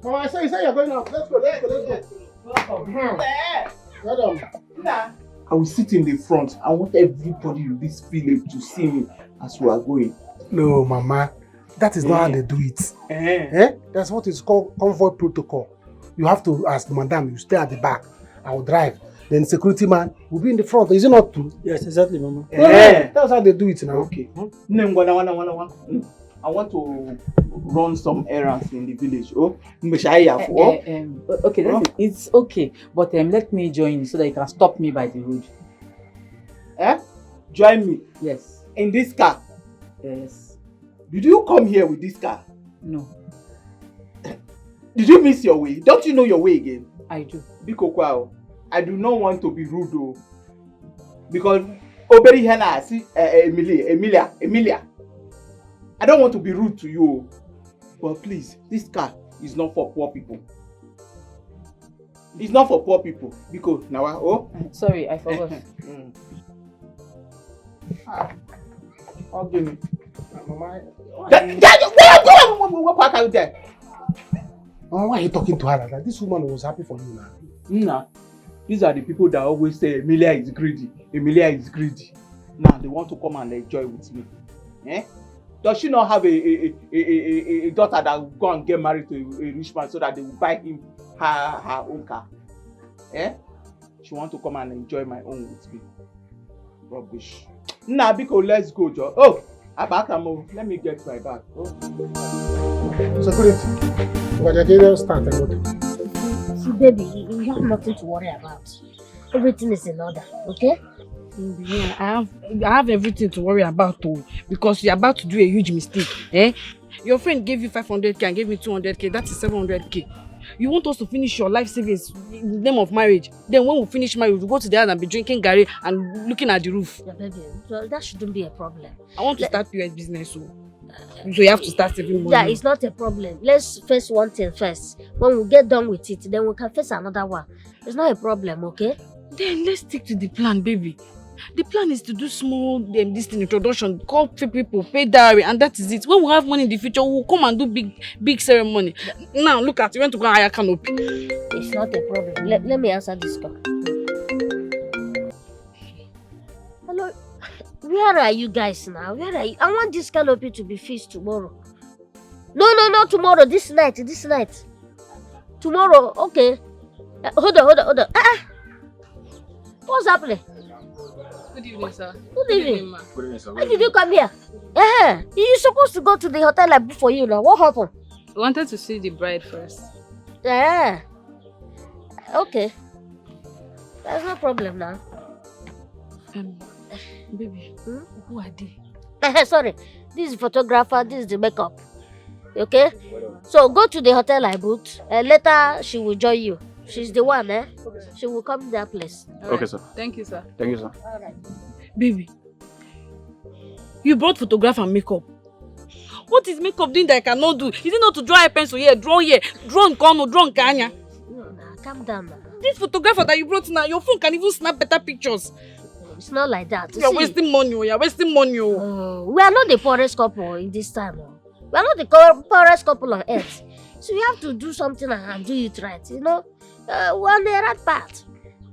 Mama, I say you're going out. Let's go. I will sit in the front. I want everybody in this village to see me as we are going. No, Mama. That is not how they do it. That's what is called convoy protocol. You have to ask Madam, you stay at the back. I will drive. Then security man will be in the front. Is it not true? Yes, exactly, Mama. That's how they do it now. Okay. I want to run some errands in the village. Okay, it's okay. But let me join you so that you can stop me by the road. Join me? Yes. In this car? Yes. Did you come here with this car? No. Did you miss your way? Don't you know your way again? I do. Biko, I do not want to be rude though. Because Oberi Hena, see Emilia. I don't want to be rude to you. But please, this car is not for poor people. It's not for poor people. Because now, sorry, I forgot. Okay. What are you there? Why are you talking to her like that? This woman was happy for you now. Nah. These are the people that always say Emilia is greedy. Emilia is greedy. Now they want to come and enjoy with me. Does she not have a daughter that will go and get married to a rich man so that they will buy him her own car? She want to come and enjoy my own with me. Rubbish. Nah, because let's go, Joe. Oh, let me get my bag. Security. Start and go. See, baby, you have nothing to worry about. Everything is in order, okay? Yeah, I have everything to worry about too, because you're about to do a huge mistake. Your friend gave you 500k and gave me 200k. That is 700k. You want us to finish your life savings in the name of marriage. Then when we finish marriage, we'll go to the house and be drinking garri and looking at the roof. Yeah, baby, so that shouldn't be a problem. I want to start your business, so you have to start saving money. Yeah, it's not a problem. Let's face one thing first. When we get done with it, then we can face another one. It's not a problem, okay? Then let's stick to the plan, baby. The plan is to do small introduction, call people, pay dowry, and that is it. When we have money in the future, we'll come and do big ceremony. Now look at, you want to go and hire canopy. It's not a problem. Let me answer this call. Hello, where are you guys now? Where are you? I want this canopy to be fixed tomorrow. No, not tomorrow. This night. Tomorrow, okay. Hold on. What's happening? Good evening, sir. Good evening. Ma. Good evening, sir. Why did you come here? You're supposed to go to the hotel I booked for you now. What happened? I wanted to see the bride first. Okay. There's no problem now. Baby, who are they? Sorry. This is the photographer, this is the makeup. Okay? So go to the hotel I booked. Later she will join you. She's the one, She will come to that place. Right. Okay, sir. Thank you, sir. Thank you, sir. All right. Baby, you brought photograph and makeup. What is makeup doing that I cannot do? Is it not to draw a pencil here, draw in corner, draw in Kanya? No, calm down now. This photographer that you brought now, your phone can even snap better pictures. It's not like that. You're wasting money. We are not the poorest couple in this time. We are not the poorest couple on earth. So we have to do something and do it right, you know? We're on the right path.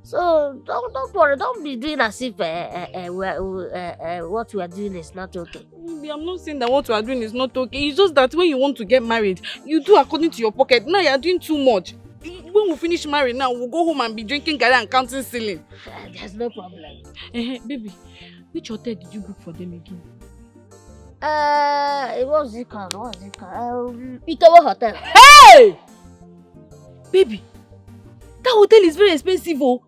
So don't worry, don't be doing as if what we are doing is not okay. I'm not saying that what we are doing is not okay. It's just that when you want to get married, you do according to your pocket. Now you are doing too much. When we finish married now, we'll go home and be drinking garri and counting ceiling. There's no problem. Baby, which hotel did you book for them again? What was it called? Ikewo Hotel. Hey! Baby, that hotel is very expensive, oh.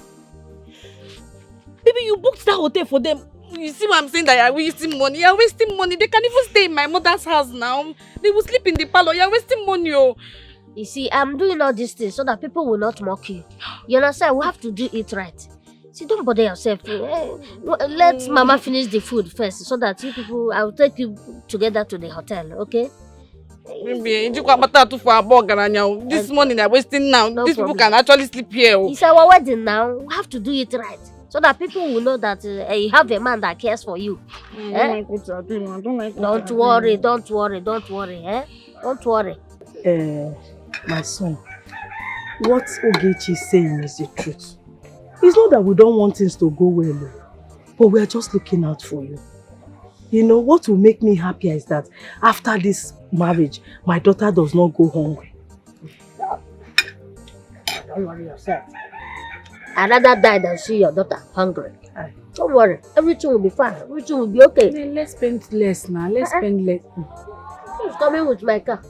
Baby, you booked that hotel for them. You see what I'm saying, that you're wasting money. You're wasting money. They can't even stay in my mother's house now. They will sleep in the parlor. You're wasting money, oh. You see, I'm doing all these things so that people will not mock you. You understand? We have to do it right. See, don't bother yourself. Let Mama finish the food first so that you people, I will take you together to the hotel, okay? Baby, this morning they're wasting now. No These problem. people can actually sleep here. Oh. It's our wedding now. We have to do it right. So that people will know that you have a man that cares for you. Don't worry. Don't worry. My son, what Ogechi is saying is the truth. It's not that we don't want things to go well, but we are just looking out for you. You know, what will make me happier is that after this marriage, my daughter does not go hungry. Don't worry yourself. I'd rather die than see your daughter hungry. Aye. Don't worry, everything will be fine. Everything will be okay. Let's spend less now. Let's spend less. Who's coming with my car?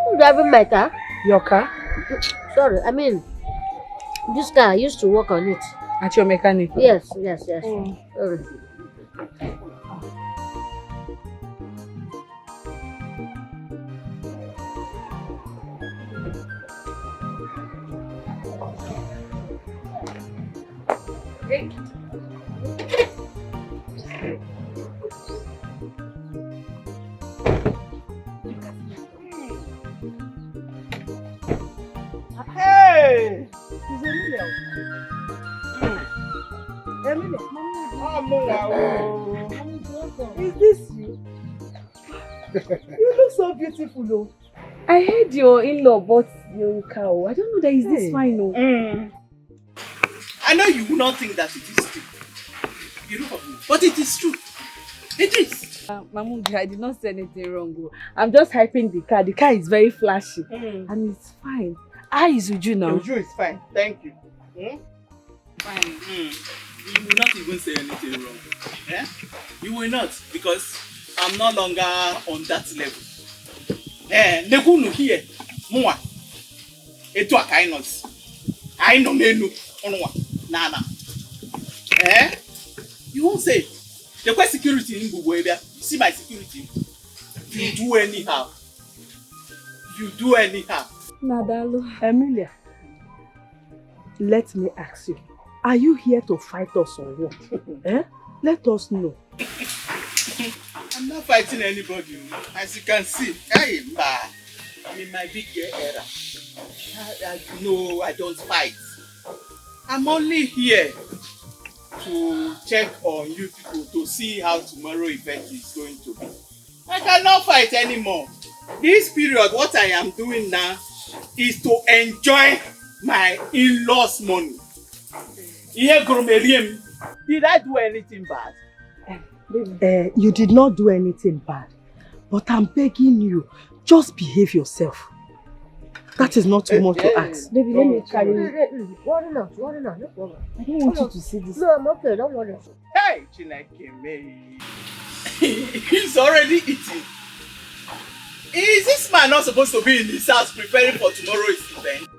Who's driving my car? Your car? Sorry, I mean, this car, I used to work on it. At your mechanic? Yes. Sorry. Hey! Emilia. Is this you? You look so beautiful, though. I heard your in-law bought your cow. I don't know that is this fine, no. I know you will not think that it is true. You look at me, but it is true. It is. Mamungi, I did not say anything wrong. I'm just hyping the car. The car is very flashy. And it's fine. How is Uju now? Uju is fine. Thank you. Fine. You will not even say anything wrong. Yeah? You will not, because I'm no longer on that level. Nekunu here. Mwa. Eto akainos. I know menu. Onwa. Nana. You won't say. The quest security in Bubuebia. You see my security. You do anyhow. You do anyhow. Nadalo. Emilia, let me ask you. Are you here to fight us or what? Let us know. I'm not fighting anybody. As you can see, I'm in my big girl era. No, I don't fight. I'm only here to check on you people to see how tomorrow event is going to be. I cannot fight anymore. This period, what I am doing now is to enjoy my in-laws' money. Did I do anything bad? You did not do anything bad, but I'm begging you, just behave yourself. That is not too much to ask. Baby, let me carry you. Worry not, no problem. I don't want you to see this. No, I'm okay, don't worry. Hey, Chineke me. He's already eating. Is this man not supposed to be in his house preparing for tomorrow's event?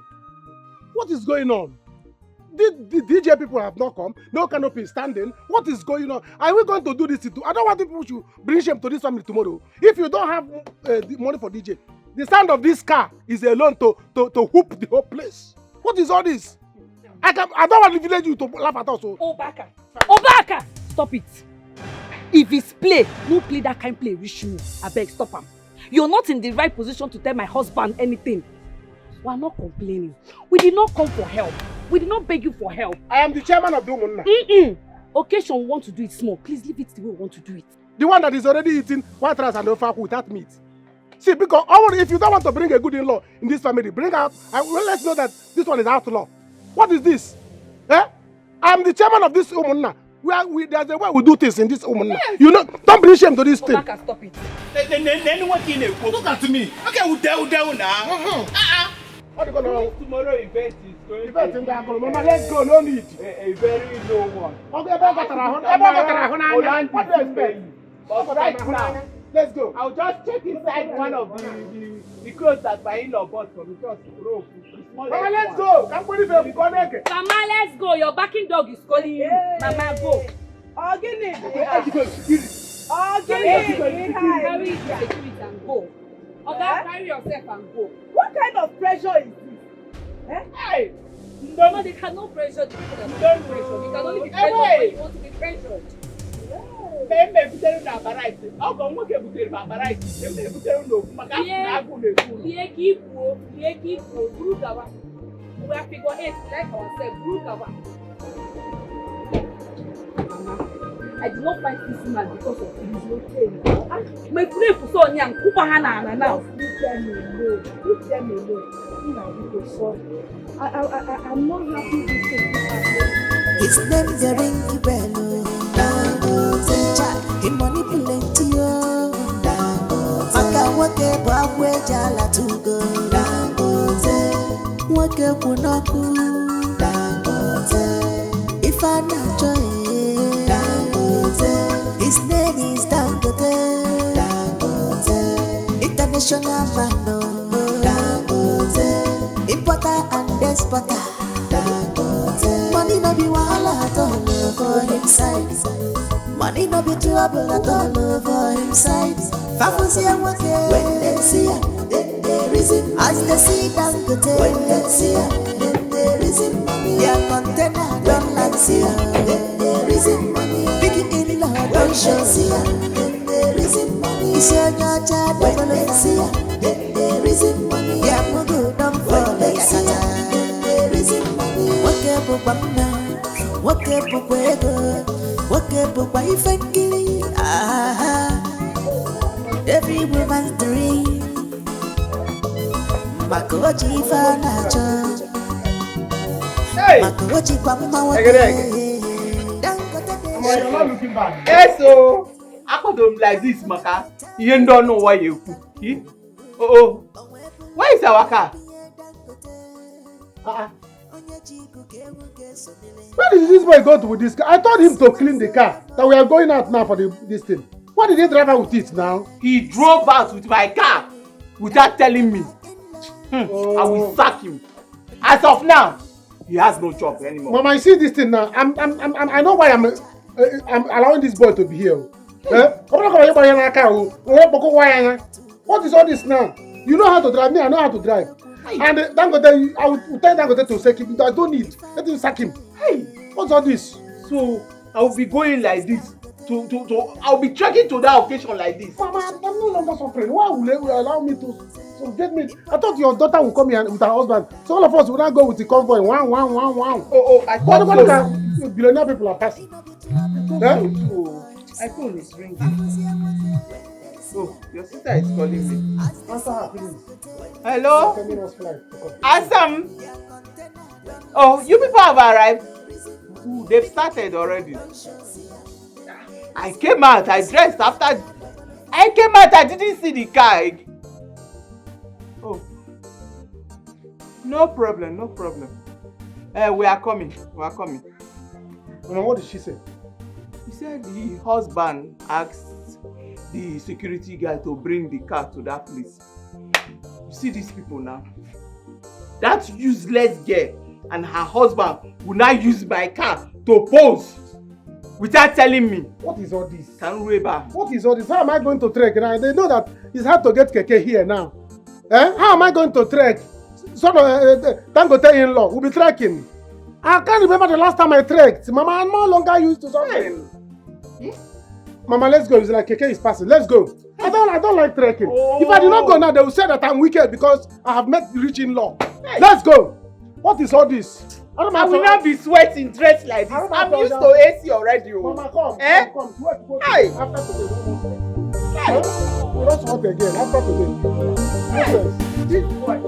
What is going on? The DJ people have not come. No canopy standing. What is going on? Are we going to do this? I don't want people to bring shame to this family tomorrow. If you don't have the money for DJ, the sound of this car is alone to whoop the whole place. What is all this? I don't want the village you to laugh at us. Obaka! Stop it. If it's play, no play that kind of play. Wish you. I beg, stop him. You're not in the right position to tell my husband anything. We are not complaining. We did not come for help. We did not beg you for help. I am the chairman of the Oma Nnanna. Occasion we want to do it small. Please leave it the way we want to do it. The one that is already eating white rice and ofa without meat. See, because if you don't want to bring a good in-law in this family, bring out and let's know that this one is outlaw. What is this? I'm the chairman of this Oma Nnanna. There's a way we do things in this Oma Nnanna. Yes. You know, don't bring shame to this thing. Obaka, stop it. Look at me. Okay, we'll down now. What are you going to Tomorrow event is going to be Mama, let's go, no need. A very low one. Okay, what do you expect? But right now, let's go. I'll just check inside one of the clothes that my in-law bought for me. Mama, let's go. Mama, let's go. Your backing dog is calling you. Mama, go. Carry security and go. Okay, carry yourself and go. What kind of pressure is this? Hey! No, they cannot pressure the people that don't pressure. You can only be pressured when you want to be pressured. We are figure 8 like ourselves. I did not fight this man because of his okay. My friend for so young, Kupa Hana now. Leave them alone. Leave them alone. I'm not happy with this. His name is Ringy Bello. Dangote, he manipulate you. Dangote, Maka wake babwe jala tugo. Dangote, wake kunoku. Dangote, if I not joy. Dangote, his name is Dangote. Dangote, international man. Dangote, importer and exporter. Money no be wahala at all for him side. Money no be trouble at all for him side. Fafusi and wake when they see ya, then they reason. As they see Dangote, when they see ya, then they reason. Their container don't like see ya, then they reason. Picking in law don't show see ya, then they reason. It's your child when they see ya, then they reason. Yeah, mugu don't fall like sata. Wake up, ifengili. Every woman's dream. Makochi fanacho. Makochi kwa mama You're not looking back. Yes, so I could do like this, Maka. You don't know why you cook. Oh, where is our car? Where did this boy go to with this car? I told him to clean the car. That we are going out now for this thing. Why did he drive out with it now? He drove out with my car without telling me. I will sack him. As of now, he has no job anymore. Mama, you see this thing now. I know why I'm allowing this boy to be here. What is all this now? You know how to drive. Me, I know how to drive. And Dangote, I will tell Dangote to sack him. I don't need. Let him sack him. Hey, what's all this? So I will be going like this. I'll be trekking to that occasion like this. Mama, I'm no longer suffering. Why will you allow me to get me? I thought your daughter will come here with her husband. So all of us will not go with the convoy. Wow. I thought so. Billionaire people are passing. My phone is ringing. Oh, your sister is calling me. Answer her, please. Hello? Assam. Oh, you people have arrived? Ooh, they've started already. I came out, I dressed after. I came out, I didn't see the car. Oh. No problem. We are coming. Mama, what did she say? He said the husband asked the security guy to bring the car to that place. You see these people now? That useless girl and her husband will now use my car to pose without telling me. What is all this? What is all this? How am I going to trek now? They know that it's hard to get keke here now. How am I going to trek? Son of Dangote in law will be trekking. I can't remember the last time I trekked. Mama, I'm no longer used to something. Mama, let's go. It's like keke is passing. Let's go. I don't like trekking. If I do not go now, they will say that I'm wicked because I have met rich in law. Let's go. What is all this? I will not be sweating dressed like this. I'm used to AC already. Mama, come. Come. Hey. After today, we don't smoke again. After today. This boy.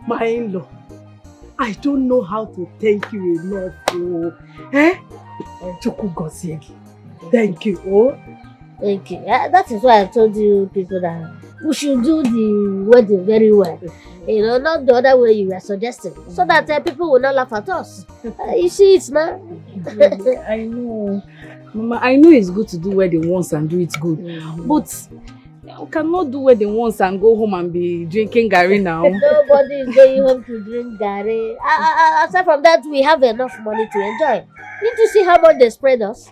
My in-law, I don't know how to thank you enough. Oh. Eh? Thank you. Oh. Thank you. That is why I told you people that we should do the wedding very well. You know, not the other way you were suggesting. So that people will not laugh at us. You see it now? I know. Mama, I know it's good to do wedding once and do it good. But you cannot do wedding once and go home and be drinking garri now. Nobody is going home to drink garri. Aside from that, we have enough money to enjoy. Need to see how much they spread us.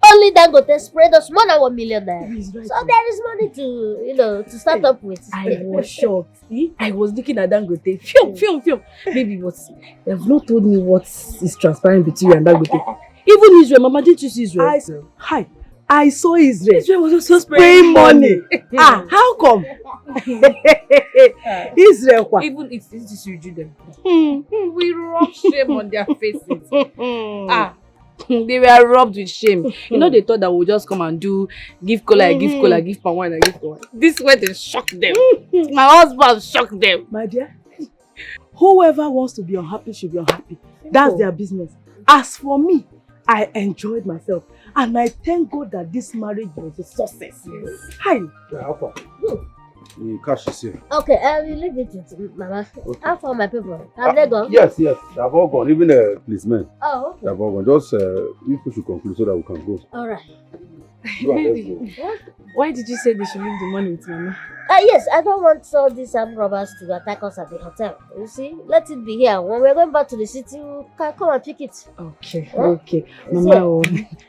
Only Dangote spread us more than 1 million naira. Right. So there is money to, to start up with. I was shocked. I was looking at Dangote. Film. Baby, they have not told me what is transpiring between you and Dangote. Even Israel, Mama, didn't you see Israel? I saw Israel. Israel was also spraying money. How come? Israel, what? Even if this is you do them. We rub shame on their faces. They were rubbed with shame. You know, they thought that we'll just come and give cola, give palm wine, and give palm wine. This wedding shocked them. My husband shocked them. My dear, whoever wants to be unhappy should be unhappy. That's their business. As for me, I enjoyed myself. And I thank God that this marriage was a success. Yes. Hi. Yeah, how far? Cash is here. Okay, I will leave it with Mama. Okay. How far my people? Have they gone? Yes, they have all gone. Even the policemen. Oh, okay. They have all gone. Just if we should conclude so that we can go. All right. Why did you say they should leave the money with Mama? Yes, I don't want all these armed robbers to attack us at the hotel. You see, let it be here. When we're going back to the city, we can come and pick it. Okay, okay. Mama,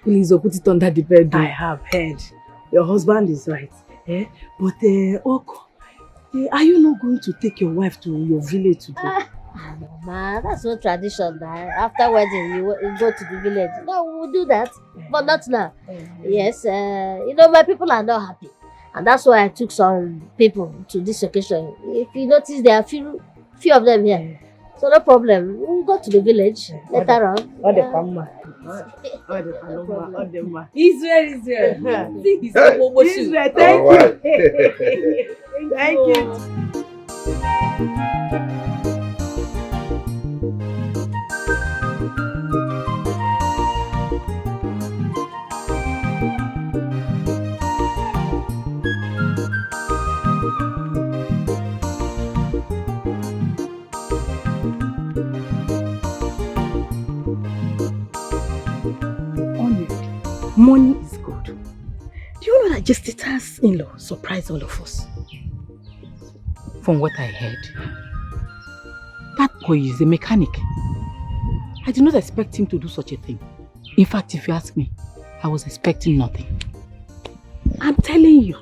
please put it under the bed. I have heard. Your husband is right. But, are you not going to take your wife to your village today? Mama, that's no tradition. After wedding, you go to the village. No, we'll do that, but not now. Yes, my people are not happy. And that's why I took some people to this occasion. If you notice, there are few of them here. So no problem. We'll go to the village later on. Israel. Thank you. Money is good. Do you know that Justita's in-law surprised all of us? From what I heard, that boy is a mechanic. I did not expect him to do such a thing. In fact, if you ask me, I was expecting nothing. I'm telling you,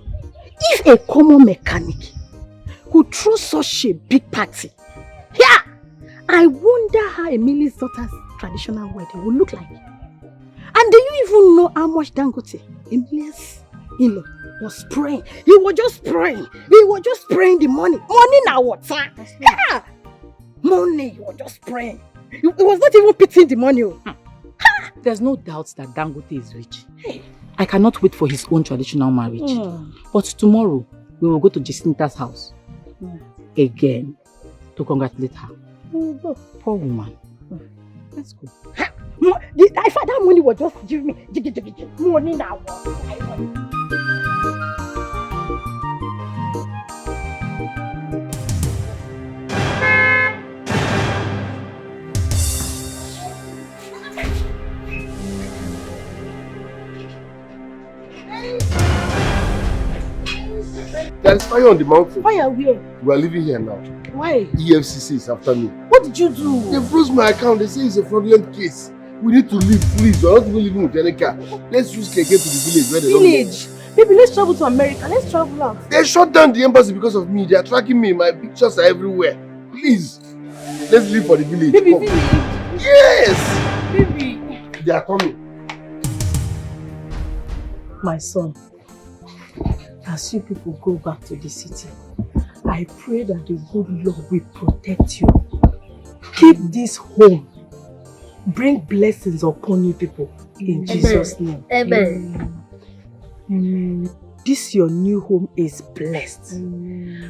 if a common mechanic could throw such a big party, yeah, I wonder how Emily's daughter's traditional wedding would look like. And do you even know how much Dangote, Emily's in-law, was praying? He was just praying. He was just praying the money. Money now what? Yeah. Money, he was just praying. He was not even pitying the money. There's no doubt that Dangote is rich. I cannot wait for his own traditional marriage. But tomorrow, we will go to Jacinta's house. Again, to congratulate her. Poor woman. Let's go. I thought that money was just giving me money now. There's fire on the mountain. Fire where? We are living here now. Why? EFCC is after me. What did you do? They froze my account. They say it's a fraudulent case. We need to leave, please. We're not even living with any car. Let's use Keke to the village where they don't know. Baby, let's travel to America. Let's travel out. They shut down the embassy because of me. They are tracking me. My pictures are everywhere. Please. Let's leave for the village. Baby, Come. village? Yes! Baby. They are coming. My son, as you people go back to the city, I pray that the good Lord will protect you. Keep this home. Bring blessings upon you people. In Jesus' name. Amen. This your new home is blessed.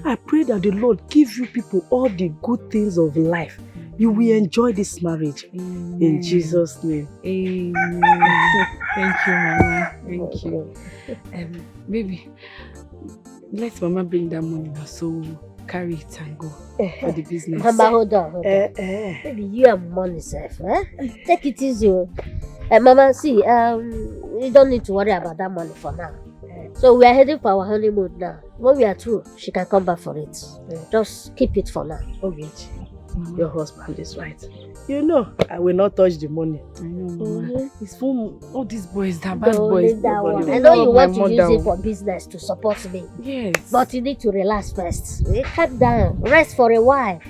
I pray that the Lord give you people all the good things of life. You will enjoy this marriage. In Jesus' name. Amen. Thank you, Mama. Thank you. Baby, let Mama bring that money now, so carry it and go for the business. Mama, hold on. Baby, you have money, safe. Take it easy. Mama, see, you don't need to worry about that money for now. So we are heading for our honeymoon now. When we are through, she can come back for it. Just keep it for now. Okay. Your husband is right. You know, I will not touch the money. I know, It's from all these boys, that bad boys. That one. I know you want to use it for business to support me. Yes. But you need to relax first. Calm down. Rest for a while.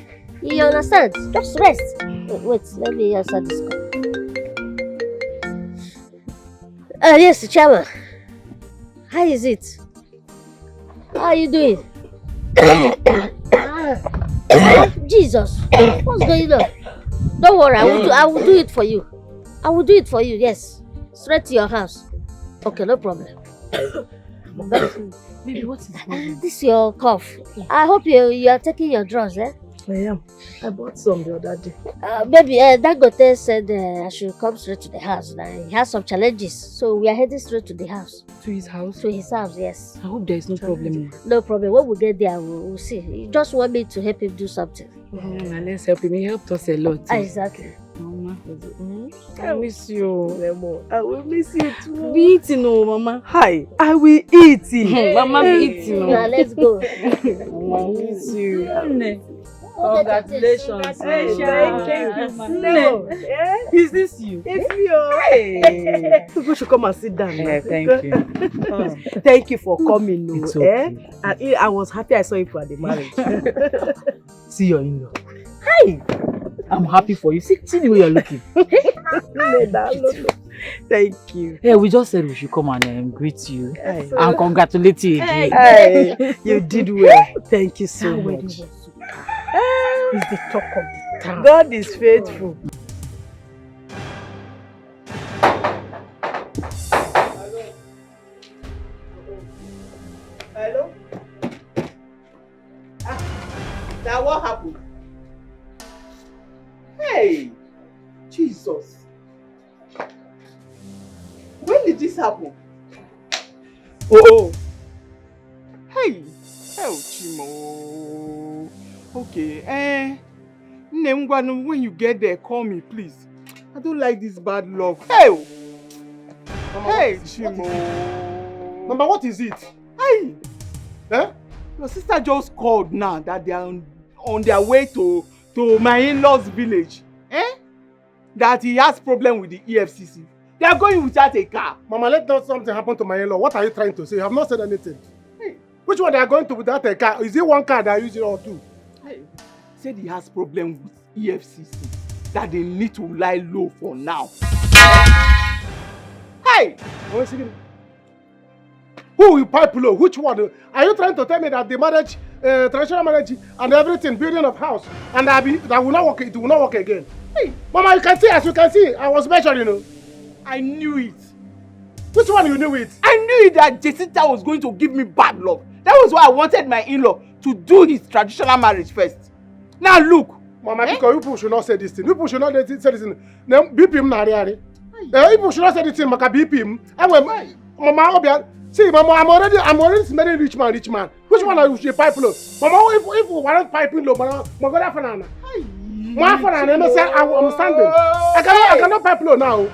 You understand? Just rest. Wait, let me answer this call. Yes, Chama. How is it? How are you doing? Jesus, what's going on? Don't worry, I will do it for you. I will do it for you, yes. Straight to your house. Okay, no problem. Baby, what is this? This is your cough. I hope you are taking your drugs, eh? I am. I bought some the other day. Baby, Dangote said I should come straight to the house. Now, he has some challenges, so we are heading straight to the house. To his house? To his house, yes. I hope there is no problem. No problem. When we get there, we'll see. You just want me to help him do something. Let's help him. He helped us a lot. Exactly. Mama, I miss you. I will miss you too. Be eating, oh, Mama. Hi, I will eat. Mama, be eating. Now, let's go. Mama, miss you. Congratulations. Hey, thank you. No. Is this you? It's you. Hey. People should come and sit down. Thank you. Thank you for coming. It's okay. And I was happy I saw you for the marriage. See your in-law. Hey, I'm happy for you. See the way you're looking. Thank you. Hey, we just said we should come and greet you and congratulate you again. Hey, you did well. Thank you so much. It's the talk of the town. God is faithful. Hello? Now what happened? Hey! Jesus! When did this happen? Oh! Hey! Oh, Chimo! Okay, Nengwanu, when you get there, call me, please. I don't like this bad luck. Hey! Mama, Hey, Chimo! Mama, what is it? Hey! Eh? Your sister just called now that they are on their way to my in-laws village. That he has problem with the EFCC. They are going without a car. Mama, let not something happen to my in-law. What are you trying to say? You have not said anything. Hey. Which one they are going to without a car? Is it one car they are using or two? Hey. Said he has problem with EFCC. That they need to lie low for now. Hey! Who will pipe low? Which one? Are you trying to tell me that the marriage, traditional marriage and everything, building of house, and that will not work, it will not work again? Hey, Mama, you can see, as you can see, I was measuring, you know. I knew it. Which one you knew it? I knew it that Jacinta was going to give me bad luck. That was why I wanted my in-law to do his traditional marriage first. Now look. Mama, because you people should not say this thing. You people should not say this thing. Now, beep him, Nariari. You people should not say this thing, Maka beep him. Mama, see, Mama, I'm already smelling rich man. Which one are you pipe low? Mama, if we want piping low, Mama, I'm standing. I cannot pipe low now.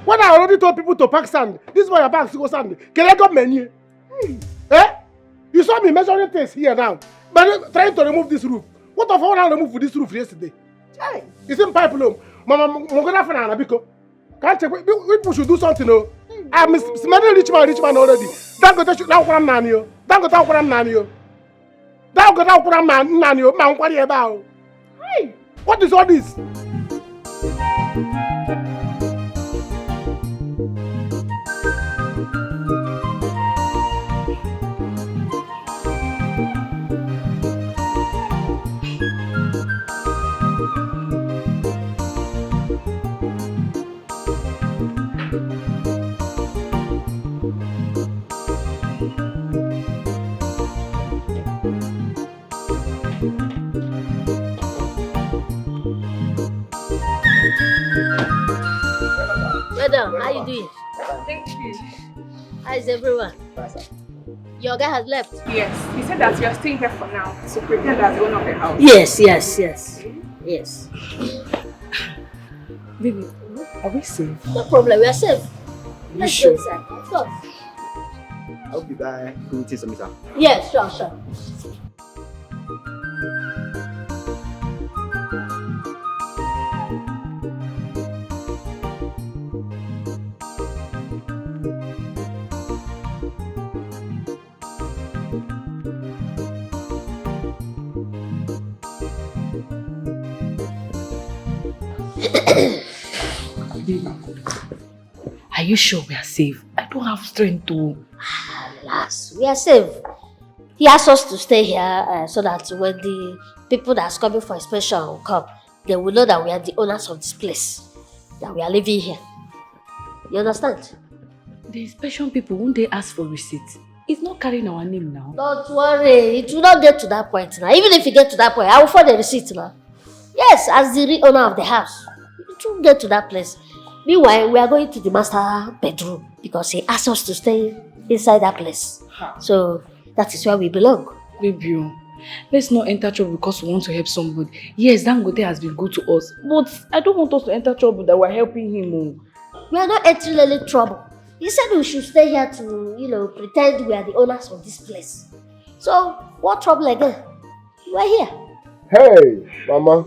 When I already told people to pack sand, this is why your bags to go sand. Can I go menu? Eh? You saw me measuring things here now. But trying to remove this roof. What if I want to remove this roof yesterday? It's in pipe low. Mama, can't check. People should do something. No? I'm smelling rich man already. Dangote should now come nanio. Dangote come nanio. Dangote come nanio. Man, what are you about? Hey, what is all this? Madam, how you doing? Thank you. How is everyone? Your guy has left? Yes, he said that you are staying here for now to pretend as the owner of the house. Yes. Baby, are we safe? No problem, we are safe. Let's go inside. Of course. I'll be back. Go take some sir. Yes, sure. Are you sure we are safe? I don't have strength to. Alas, we are safe. He asked us to stay here so that when the people that are coming for inspection will come, they will know that we are the owners of this place, that we are living here. You understand? The inspection people, won't they ask for receipt? It's not carrying our name now. Don't worry, it will not get to that point now. Even if you get to that point, I will find the receipt now. Yes, as the real owner of the house, it will get to that place. Meanwhile, we are going to the master bedroom because he asked us to stay inside that place. So that is where we belong. Baby, let's not enter trouble because we want to help somebody. Yes, Dangote has been good to us, but I don't want us to enter trouble that we're helping him. We are not entering any trouble. He said we should stay here to, pretend we are the owners of this place. So, what trouble again? We are here. Hey, Mama.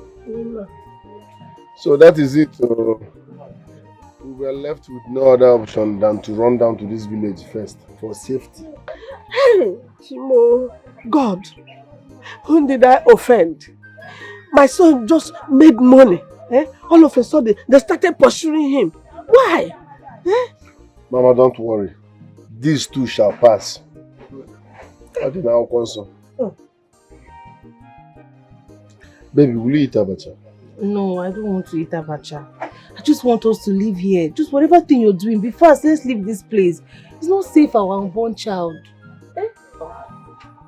So that is it. We were left with no other option than to run down to this village first for safety. Hey, Chimo, God, whom did I offend? my son just made money. All of a sudden, they started pursuing him. Why? Mama, don't worry. These two shall pass. I did now console. Baby, will you eat abacha? No, I don't want to eat abacha. I just want us to live here. Just whatever thing you're doing, be fast, let's leave this place. It's not safe for our unborn child.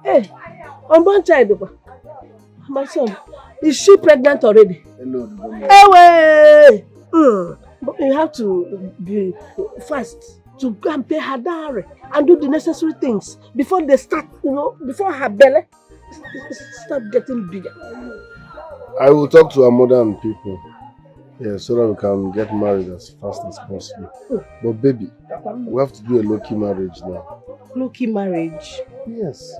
Hey, unborn child, my son, is she pregnant already? Hello, Hey, but you have to be fast to go and pay her dowry and do the necessary things before they start, before her belly start getting bigger. I will talk to our modern people. Yeah, so that we can get married as fast as possible. But baby, we have to do a low-key marriage now. Low-key marriage? Yes.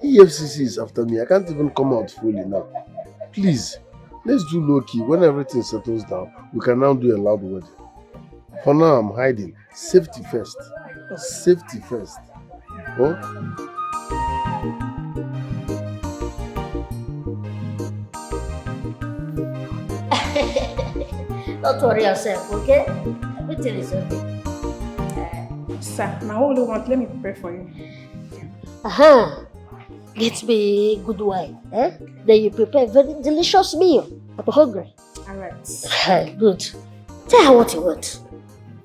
EFCC is after me. I can't even come out fully now. Please, let's do low-key. When everything settles down, we can now do a loud wedding. For now, I'm hiding. Safety first. Safety first. Oh? Don't worry yourself, okay? Everything is okay. Sir, my only want, let me prepare for you. Get me a good wine, Then you prepare a very delicious meal. I'm hungry. Alright. Good. Tell her what you want.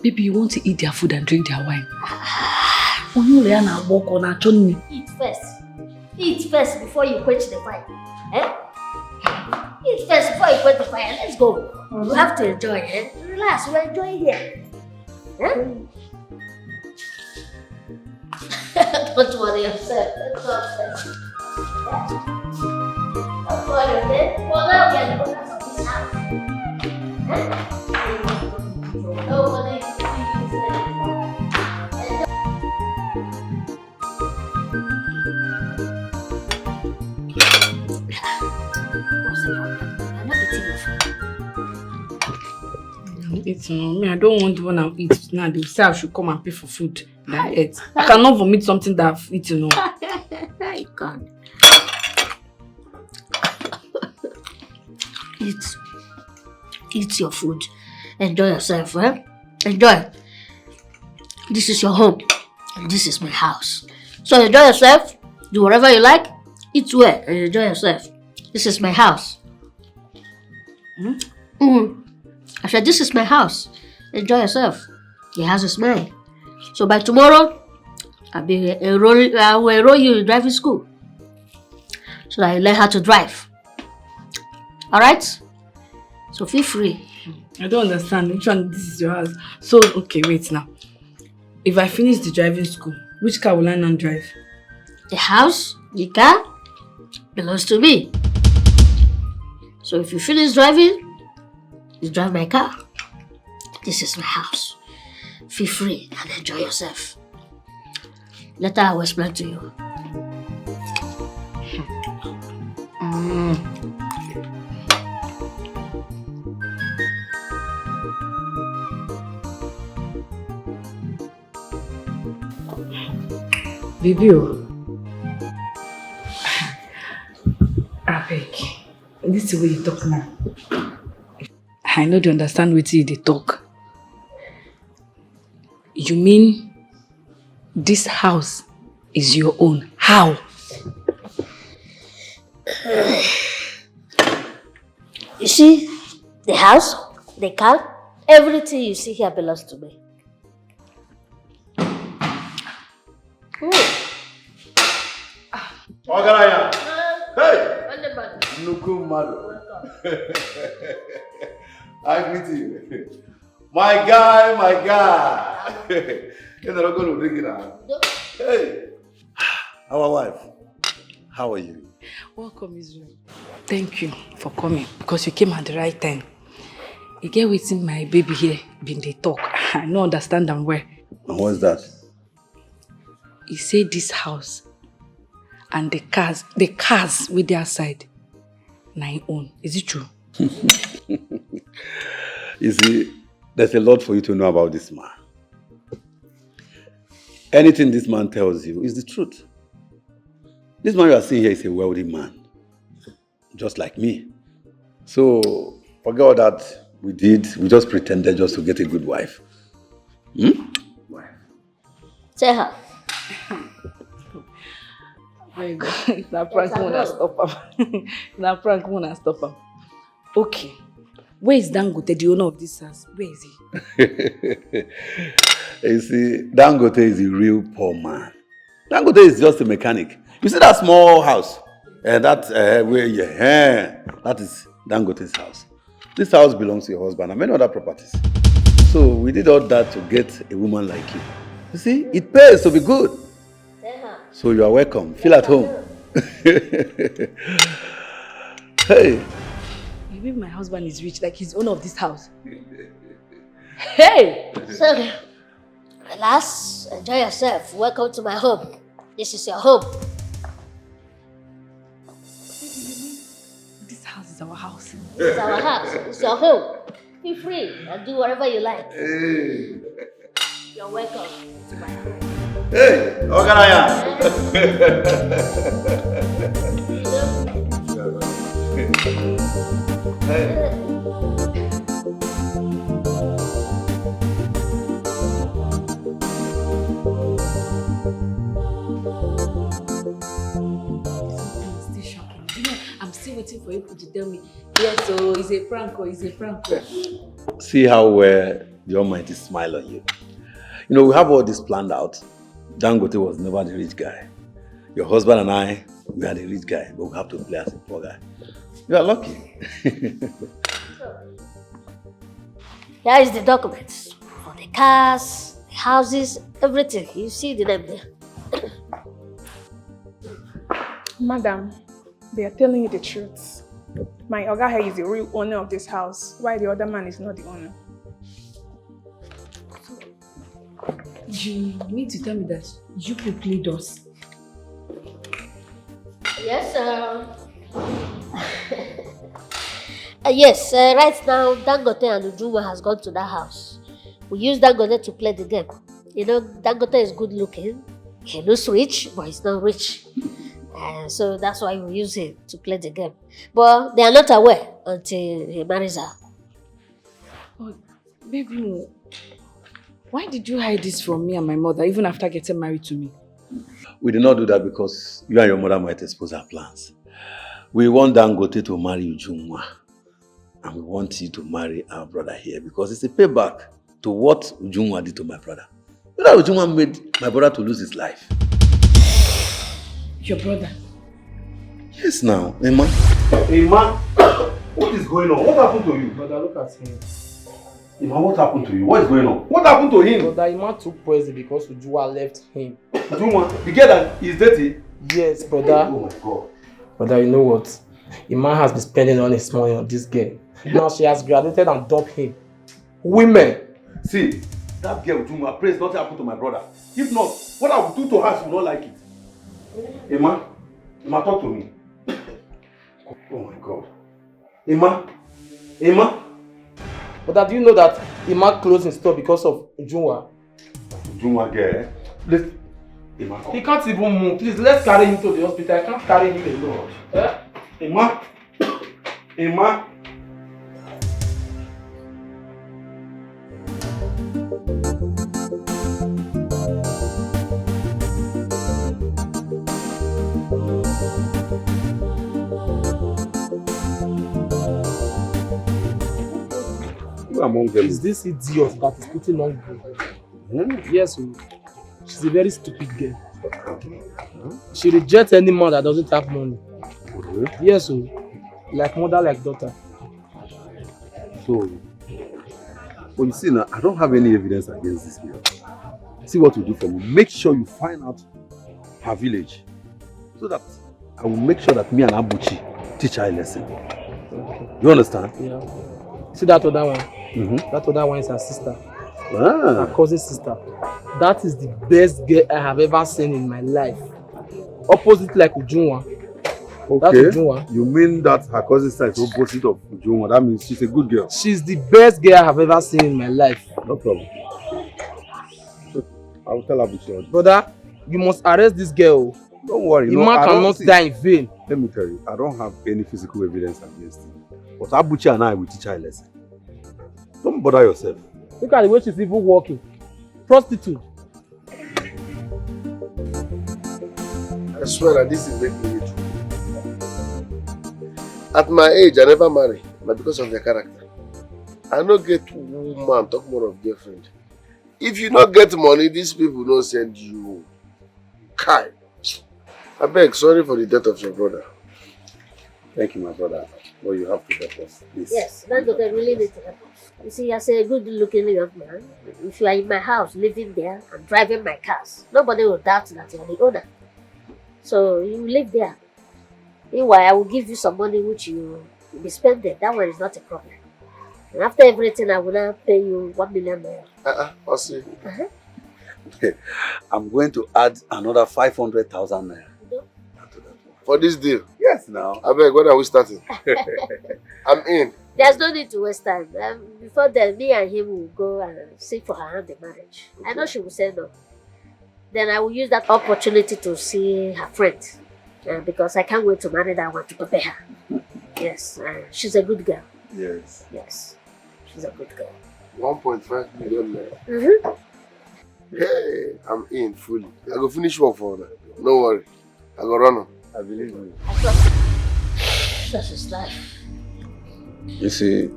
Baby, you want to eat their food and drink their wine? Eat first. Eat first before you quench the fire. Eat first before you quench the fire. Let's go. You have to enjoy, Relax, we're enjoying here. Don't worry yourself. Let's go first. Don't worry, okay? For now, we are the owners of this house. Nobody is I don't want when I eat now. They say I should come and pay for food that I ate. I cannot vomit something that I've eaten. I can't. Eat your food. Enjoy yourself, Enjoy. This is your home, and this is my house. So enjoy yourself. Do whatever you like. Eat well and enjoy yourself. This is my house. I said, this is my house. Enjoy yourself. The house is mine. So by tomorrow, I will enroll you in driving school so that you learn how to drive. Alright? So feel free. I don't understand. Which one? This is your house. So, okay, wait now. If I finish the driving school, which car will I now drive? The house, the car, belongs to me. So if you finish driving, you drive my car. This is my house. Feel free and enjoy yourself. Later I will explain to you. Baby, I beg. This is the way you talk now. I know they understand what they talk. You mean this house is your own? How? You see, the house, the car, everything you see here belongs to me. Ogaraya. Hey! Nukumado. I greet you. My guy. You're not going to bring it out. Hey! Our wife, how are you? Welcome, Israel. Thank you for coming because you came at the right time. You get waiting my baby here, been they talk. I don't understand them where. And what's that? He said this house and the cars with their side, my own. Is it true? You see, there's a lot for you to know about this man. Anything this man tells you is the truth. This man you are seeing here is a wealthy man. just like me. So, forget all that we did. We just pretended just to get a good wife. Say her. Very good. Now prank wanna stop him. Now prank wanna stop him. Okay. Where is Dangote, the owner of this house? Where is he? You see, Dangote is a real poor man. Dangote is just a mechanic. You see that small house? That is Dangote's house. This house belongs to your husband and many other properties. So we did all that to get a woman like you. You see, it pays to be good. So you are welcome. Feel at home. Hey. Maybe my husband is rich, like he's owner of this house. Hey! So, relax, enjoy yourself. Welcome to my home. This is your home. This house is our house. This is our house. It's your home. Feel free and do whatever you like. Hey. You're welcome to my home. Hey, Ogaraya. Hey. I'm still waiting for you to tell me, yes, so it's a prank or it's a prank. See how well the Almighty smile on you. You know, we have all this planned out. Dangote was never the rich guy. Your husband and I, we are the rich guy, but we have to play as a poor guy. You are lucky. Here is the documents for the cars, the houses, everything. You see the name there. Madam, they are telling you the truth. My Oga here is the real owner of this house, while the other man is not the owner. You mean to tell me that you played us? Yes, yes, right now Dangote and Ujuma has gone to that house. We use Dangote to play the game. You know, Dangote is good looking. He looks rich, but he's not rich. So that's why we use him to play the game. But they are not aware until he marries her. Oh, baby, why did you hide this from me and my mother even after getting married to me? We did not do that because you and your mother might expose our plans. We want Dangote to marry Ujunwa. And we want you to marry our brother here because it's a payback to what Ujunwa did to my brother. You know Ujunwa made my brother to lose his life. Your brother? Yes now, Emma. Emma, what is going on? What happened to you? Brother, look at him. Emma, what happened to you? What is going on? What happened to him? Brother, Emma took poison because Ujua left him. Ujunwa, the girl that is dirty? Yes, brother. Oh my God. Brother, you know what? Emma has been spending all his money on this girl. Now she has graduated and dumped him. Women! See, that girl Ujunwa, praise nothing happened to my brother. If not, what I will do to her, she will not like it. Emma, talk to me. Oh my God. Emma. But do you know that Emma closed his store because of Ujunwa? Ujunwa girl, let's... Emma, he can't even move. Please, let's carry him to the hospital. I can't carry him alone. Emma. Among them is this idiot that is putting on good. Yes, she's a very stupid girl. She rejects any man that doesn't have money. Yes, like mother, like daughter. So, well, you see now, I don't have any evidence against this girl. See what you do for me. Make sure you find out her village, so that I will make sure that me and Abuchi teach her a lesson. You understand? Yeah. See that other one? That other one is her sister. Her cousin's sister. That is the best girl I have ever seen in my life. Opposite like Ujunwa. Okay. That's Ujunwa. You mean that her cousin's sister is opposite of Ujunwa? That means she's a good girl. She's the best girl I have ever seen in my life. No problem. I will tell her. Brother, you must arrest this girl. Don't worry. The man cannot die in vain. Let me tell you, I don't have any physical evidence against him. But Abuchi and I will teach her a lesson. Don't bother yourself. Look at the way she's even walking. Prostitute. I swear that this is making me true. At my age, I never marry, but because of their character. I don't get woman talk more of girlfriend. If you don't get money, these people don't send you. Kai. I beg, sorry for the death of your brother. Thank you, my brother. But you have to help us, please. Yes, Dangote really need to help us. You see, as a good-looking young man, if you are in my house, living there, and driving my cars, nobody will doubt that you are the owner. So you live there. Meanwhile, I will give you some money which you will be spending. That one is not a problem. And after everything, I will now pay you 1 million naira. I'll see. I'm going to add another 500,000 naira. For this deal? Yes, now. I beg, when are we starting? I'm in. There's no need to waste time. Before then, me and him will go and seek for her hand in marriage. I know she will say no. Then I will use that opportunity to see her friend. Because I can't wait to marry that one to prepare her. Yes, she's a good girl. Yes. Yes, she's a good girl. 1.5 million naira. Hey, I'm in fully. I go finish work for her. No worry. I go run on. I believe you. That's his life. You see,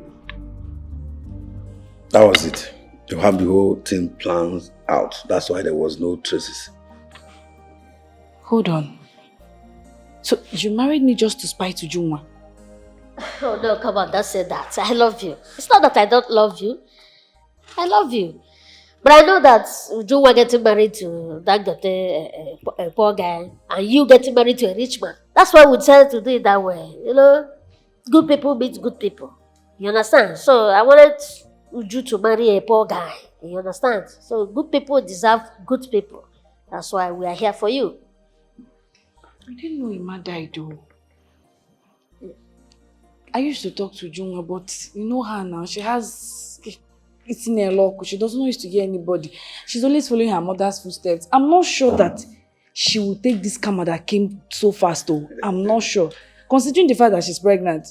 that was it. You have the whole thing planned out. That's why there was no traces. Hold on. So you married me just to spite Ujunwa? Oh no, come on, don't say that. I love you. It's not that I don't love you. I love you. But I know that Ujunwa getting married to Dangote, a poor guy, and you getting married to a rich man. That's why we decided to do it that way. You know, good people meet good people. You understand? So I wanted Uju to marry a poor guy. You understand? So good people deserve good people. That's why we are here for you. I didn't know Ima died though. I used to talk to Ujunwa, but you know her now. She has it's in her luck. She doesn't used to hear anybody. She's always following her mother's footsteps. I'm not sure that she will take this karma that came so fast though. I'm not sure. Considering the fact that she's pregnant.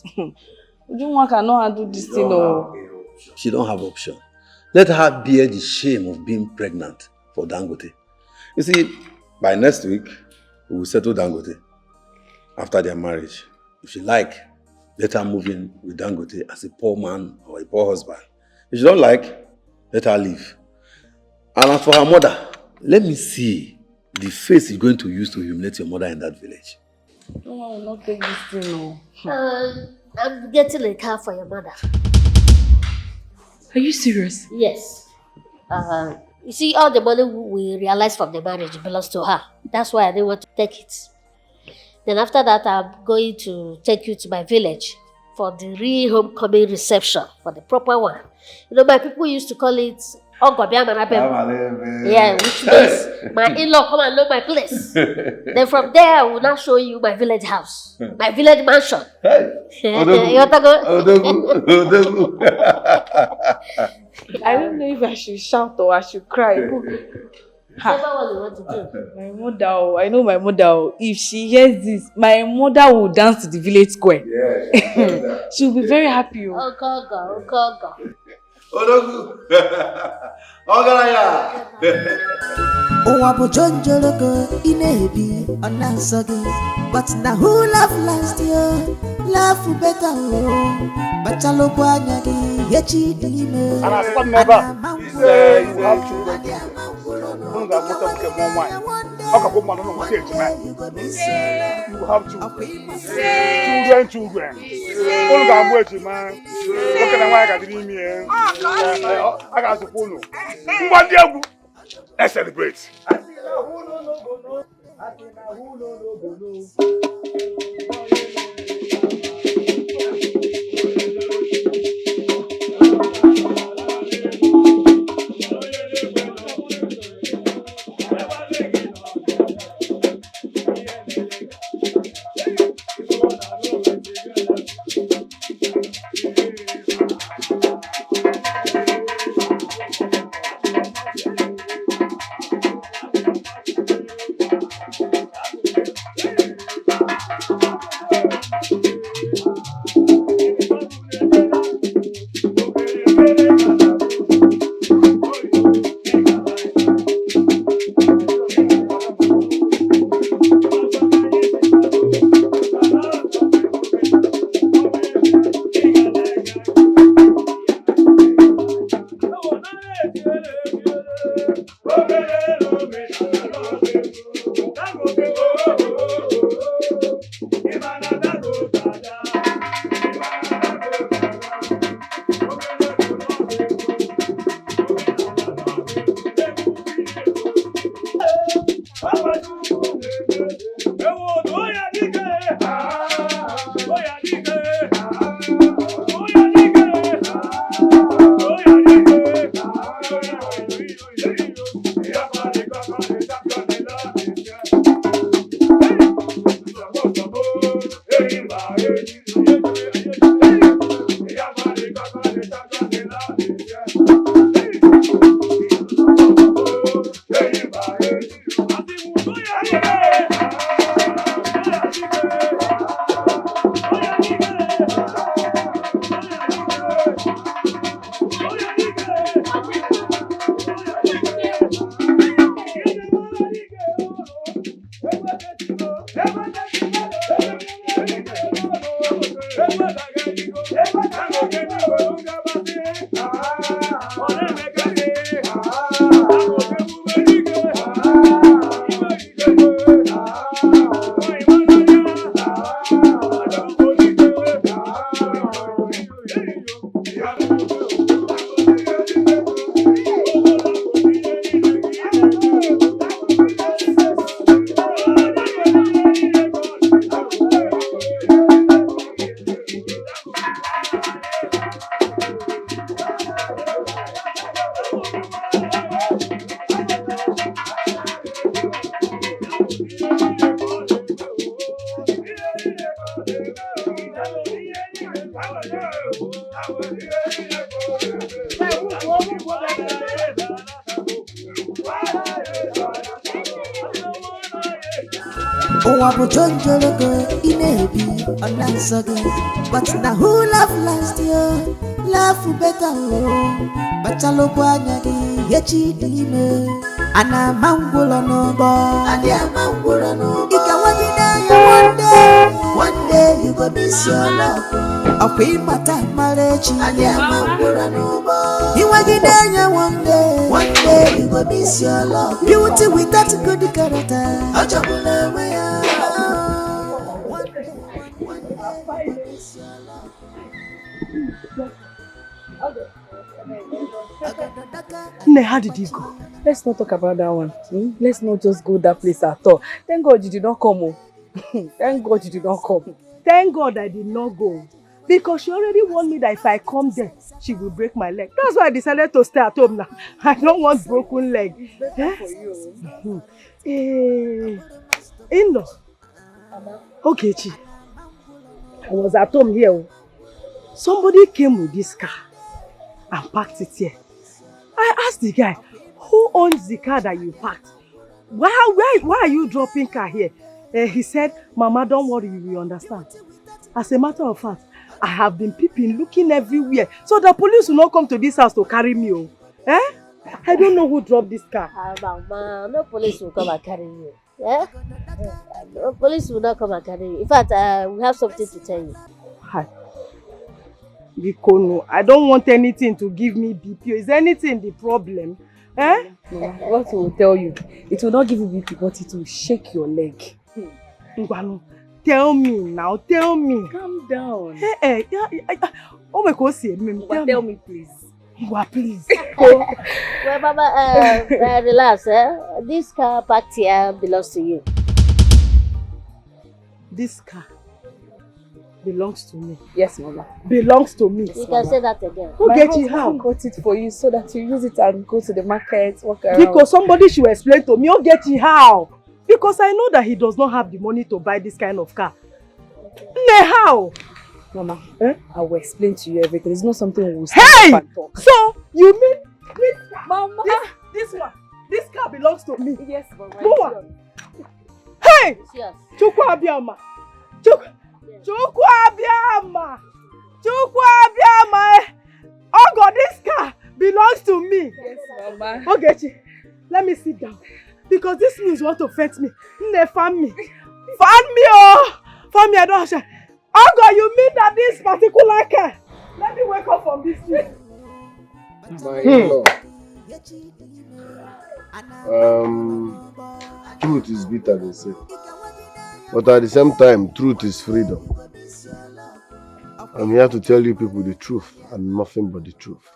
Ujunwa cannot handle this thing though. She don't have option. Let her bear the shame of being pregnant for Dangote. You see, by next week, we will settle Dangote after their marriage. If she like, let her move in with Dangote as a poor man or a poor husband. If she don't like, let her leave. And as for her mother, let me see the face you're going to use to humiliate your mother in that village. No, I will not take this thing no. I'm getting a car for your mother. Are you serious? Yes. You see, all the money we realized from the marriage belongs to her. That's why I didn't want to take it. Then after that, I'm going to take you to my village for the re-homecoming reception, for the proper one. You know, my people used to call it Ogobiamarabem. Yeah, which means my in-law come and know my place. Then from there, I will now show you my village house, my village mansion. You want to go? I don't know if I should shout or I should cry. Whichever one you want to do. My mother, I know my mother. If she hears this, my mother will dance to the village square. Yeah, she'll be very happy. Okogo. Odogu. Ogaraya. Owapo jonjologo inebi onasogi. But now who laugh last year? Laugh better oh. Bachalo kwanyagi yechi dime. And I come never. You have children. You have children. I got to follow. Let's celebrate. But now who laugh last year? Laugh better, Bachalo Guanyadi, Yechi Iheme, Ana Mangulo no bo, Adia Mangulo no bo. One day you go miss your love. A queen mata malechi, Adia Mangulo no bo. You want one day you go miss your love. Beauty without good character, Ajabula way. How did you go? Let's not talk about that one. Let's not just go that place at all. Thank God you did not come. Thank God you did not come. Thank God I did not go. Because she already warned me that if I come there, she will break my leg. That's why I decided to stay at home now. I don't want broken leg. It's better for you. In-law. Okay, Chi. I was at home here. Somebody came with this car and parked it here. I asked the guy, who owns the car that you parked? Why are you dropping car here? He said, Mama, don't worry, you will understand. As a matter of fact, I have been peeping, looking everywhere, so the police will not come to this house to carry me. I don't know who dropped this car. Mama, no police will come and carry you. No police will not come and carry you. In fact, we have something to tell you. Hi. Bikono, I don't want anything to give me BP. Is anything the problem? What will tell you? It will not give you BP, but it will shake your leg. Ngwanu, tell me now, tell me. Calm down. Oh my God, tell me please. Please. Well, Mama, relax. This car parked here belongs to you. This car belongs to me. Yes, Mama. Belongs to me. You can say that again. Who get it how? I got it for you so that you use it and go to the market, walk around. Because somebody should explain to me. Who get it how? Because I know that he does not have the money to buy this kind of car. How? Mama, I will explain to you everything. It's not something we will stand up and talk. So you mean Mama? This one, this car belongs to me. Yes, Mama. Mama. Hey! Yes. Chukwu Abiyama. Chukwu Abiyama. Oh God, this car belongs to me. Yes, Mama. Okay, let me sit down. Because this news want to offend me. Fan me. Oh! Fan me, I don't have. Oh God, you mean that this particular car? Let me wake up from this sleep. My in-law. Truth is bitter, they say. But at the same time, truth is freedom. I'm here to tell you people the truth and nothing but the truth.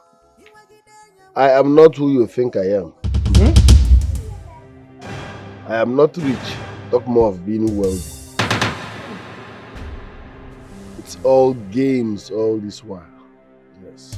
I am not who you think I am. I am not rich. Talk more of being wealthy. It's all games all this while. Yes.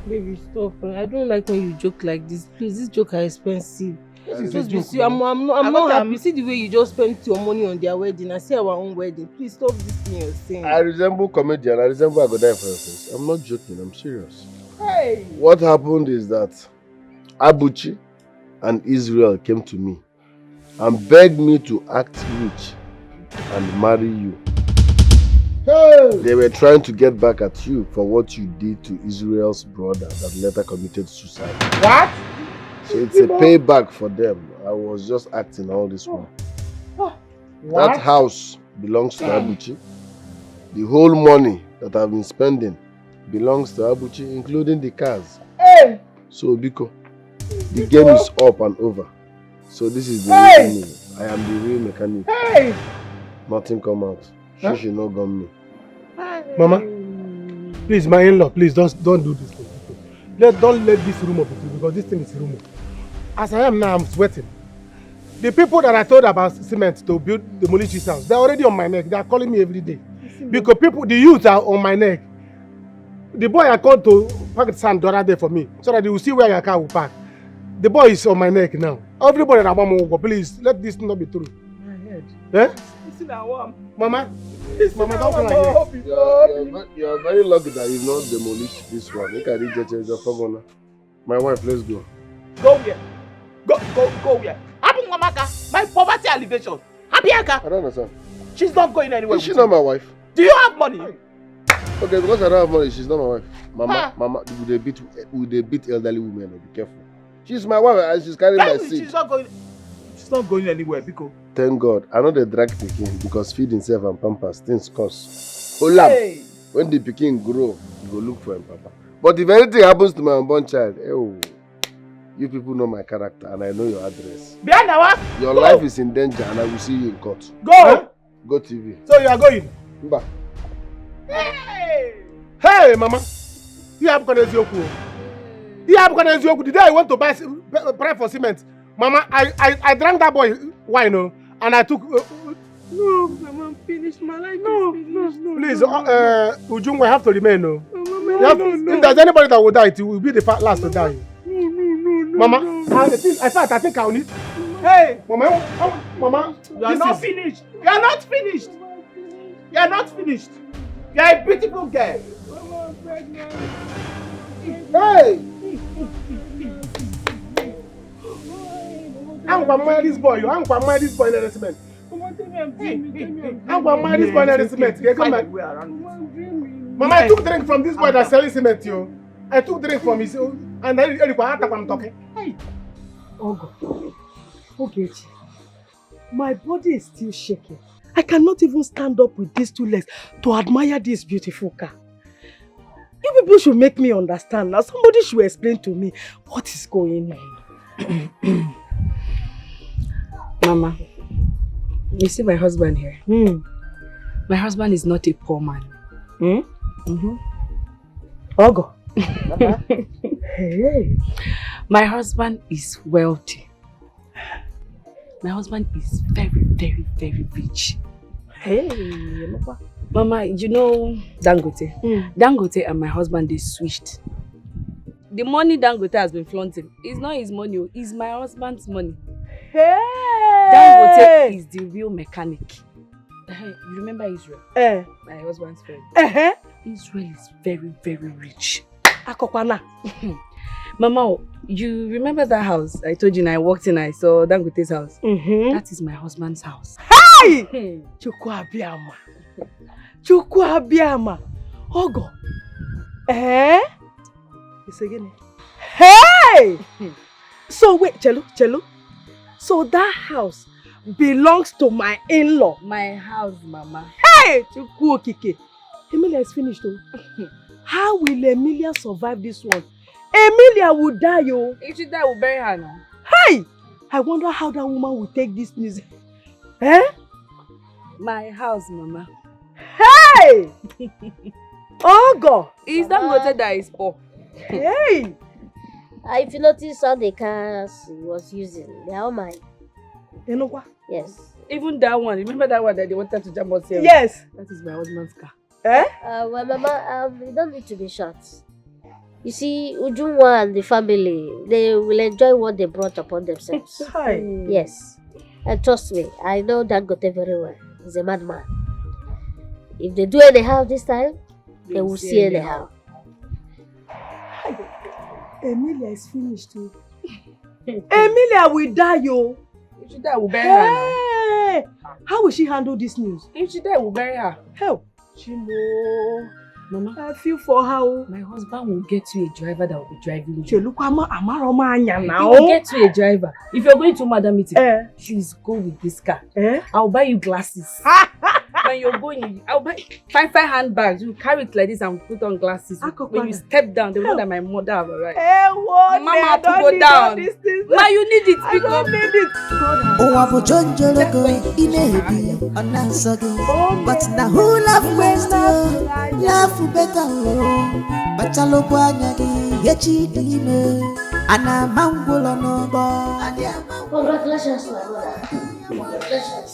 Baby, stop. I don't like when you joke like this. Please, this joke are expensive. I'm not happy. See the way you just spent your money on their wedding. I see our own wedding. Please stop this thing you're saying. I resemble comedian. I resemble I go die for your face. I'm not joking. I'm serious. Hey! What happened is that Abuchi and Israel came to me and begged me to act rich and marry you. Hey! They were trying to get back at you for what you did to Israel's brother that later committed suicide. What? So it's a payback for them. I was just acting all this while. That house belongs to Abuchi. The whole money that I've been spending belongs to Abuchi, including the cars. Hey! So Biko, the game is up and over. So this is the real me. I am the real mechanic. Hey! Nothing come out. She should not gun me. Mama, please, my in-law, please don't do this thing. Don't let this rumor be true, because this thing is rumor. As I am now, I'm sweating. The people that I told about cement to build demolish this house, they're already on my neck. They are calling me every day. Because the youth are on my neck. The boy I called to park the sand the other day for me, so that they will see where your car will park. The boy is on my neck now. Everybody that want to please, let this not be true. My head. Eh? Listen, I want. Mama, Mama, don't come like this. You are very lucky that you've not demolished this one. You can reach your phone. My wife, let's go. Go where? Go where? Happy Mamaka, my poverty allegations. Happy Aka. I don't understand. She's not going anywhere. Is she not my wife? Do you have money? Okay, because I don't have money, she's not my wife. Mama, would they beat elderly women? Be careful. She's my wife and she's carrying my seed. She's not going anywhere, Biko. Thank God. I know they drag Peking because feed himself and pampers things cost. Hey. When the Peking grow, you go look for him, Papa. But if anything happens to my unborn child, you people know my character and I know your address. Your life is in danger and I will see you in court. Go! Huh? Go TV. So you are going? Mba. Hey, Mama. You have got a Zioku. The day I went to buy pray for cement, Mama, I drank that boy wine, and I took. No, Mama, finish my life. No. Please, Ujung will have to remain, no. No. If there's anybody that will die, it will be the last to die. No. Mama, I think I'll need. Hey, Mama, you are not finished. You are not finished. You are not finished. You are a beautiful girl. Hey! I'm going to marry this boy. I'm going to marry this boy in the cement. I'm going to marry this boy in the cement. Mama, I took drink from this boy that's selling cement, yo. I took drink from his own, and then I'm talking. Hey! Okay. My body is still shaking. I cannot even stand up with these two legs to admire this beautiful car. You people should make me understand now. Somebody should explain to me what is going on. Mama, you see my husband here? My husband is not a poor man. Ogo. Hey. My husband is wealthy. My husband is very, very, very rich. Hey, Mama, you know Dangote? Dangote and my husband, they switched. The money Dangote has been flaunting, it's not his money, it's my husband's money. Hey! Dangote is the real mechanic. You remember Israel? My husband's friend. Israel is very, very rich. Akokwana. Mama, you remember that house I told you, and I walked in, I saw Dangote's house? That is my husband's house. Hey! Chukwu Abiyama. Ogo. It's again. Hey! So wait, Chelo. So that house belongs to my in-law. My house, Mama. Hey! Chukwu Okike. Emilia is finished though. How will Emilia survive this one Emilia will die, oh. If she die, we'll bury her now. Hey! I wonder how that woman will take this news. Eh? My house, Mama. Hey! Oh God! Is Dangote that is poor? Hey! If you notice all the cars he was using, they are all mine. You know what? Yes. Even that one, remember that one that they wanted to jump us here? Yes. That is my husband's car. Eh? Well, Mama, you don't need to be short. You see, Ujunwa and the family, they will enjoy what they brought upon themselves. Hi. Yes. And trust me, I know Dangote very well. He's a madman. If they do anyhow this time, they will see anyhow. Emilia is finished too. Emilia will die, yo. If she die, we'll bury her now. How will she handle this news? If she die, we'll bury her. Hell, Chimo. Mama, I feel for her. My husband will get you a driver that will be driving you. He will get you a driver. If you're going to Madam meeting, please go with this car. I'll buy you glasses. When you're going, I'll buy five handbags. You carry it like this and put on glasses. When you step down, they know that my mother have arrived. Mama have to go down. Now you need it. I don't need it. But now who love best? Love better. But I love Yechi Iheme. Ana Mangola no bo. Congratulations, my mother. Congratulations.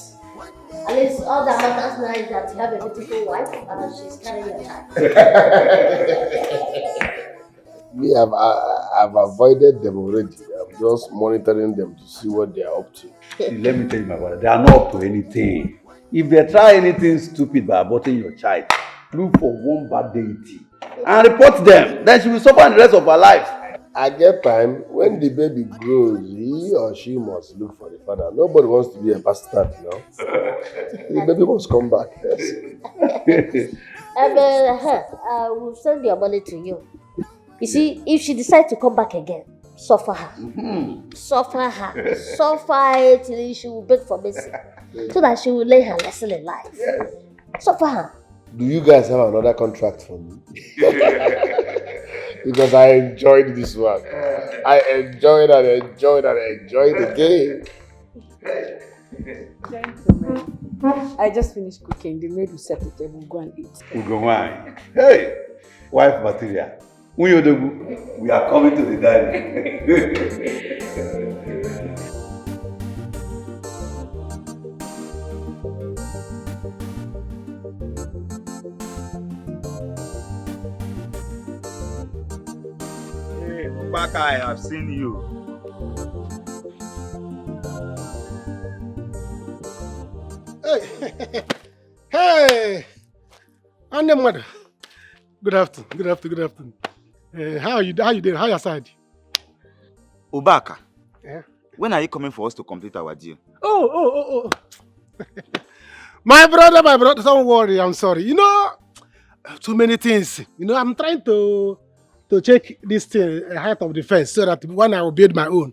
At least all that matters now is that you have a beautiful wife and that she's carrying your child. Me, I've avoided them already. I'm just monitoring them to see what they are up to. See, let me tell you, my brother, they are not up to anything. If they try anything stupid by aborting your child, look for one bad deity and report them. Then she will suffer the rest of her life. I get time, when the baby grows, he or she must look for the father. Nobody wants to be a bastard, you know. The baby must come back. Yes. I will send your money to you. You see, if she decides to come back again, suffer her. Suffer her. Suffer it till she will beg for mercy. So that she will learn her lesson in life. Yes. Suffer her. Do you guys have another contract for me? Because I enjoyed this one. I enjoyed the game. Gentlemen, I just finished cooking. The maid will set the table. Go and eat. Ugomai. Hey, wife material. We are coming to the dining. Baka, I have seen you. Hey! And then mother. Good afternoon. How are you doing? How your side? Ubaka. Yeah. When are you coming for us to complete our deal? Oh. My brother, don't worry, I'm sorry. You know, too many things. You know, I'm trying to check this thing, height of the fence, so that when I will build my own,